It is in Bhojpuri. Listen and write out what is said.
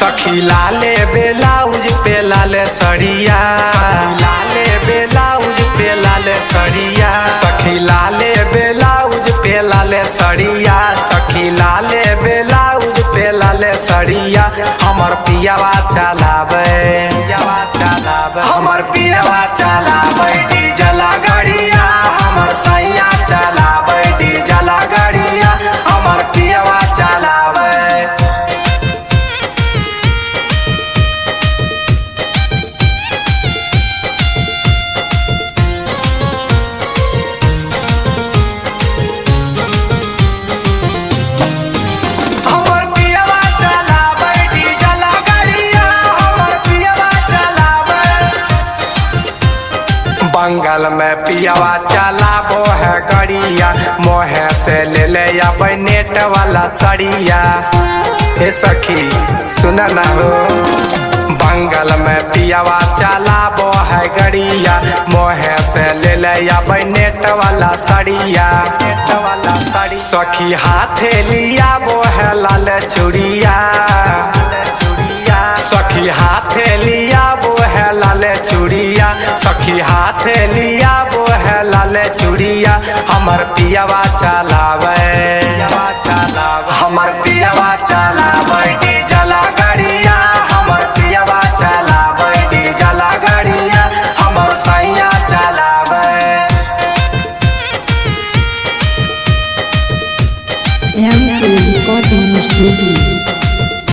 सखी लाले ब्लाउज पे लाले सड़िया, लाले ब्लाउज पे लाले सड़िया, सखी लाले ब्लाउज पे लाले सड़िया, सखी लाले ब्लाउज पे लाले सड़िया। हमर पियावा चलावे, हमर पियावा चलावे डीजल गाड़िया, हमर सैया चलावे डीजल गाड़िया, हमर पियावा चलावे। बंगाल में पियावा चलाबो है गड़िया, मोहे से ले ले अब नेट वाला सड़िया। हे सखी सुन ना हो, बंगाल में पियावा चलाबो है गड़िया, मोहे से ले ले अब नेट वाला सड़िया, नेट वाला सड़ी। सखी हाथे लिया वो है लाल चूड़िया, सखी हाथे लिया वो है लाल चूड़िया, सखी हाथे लिया वो है लाल चूड़िया। हमर पियावा चलावे।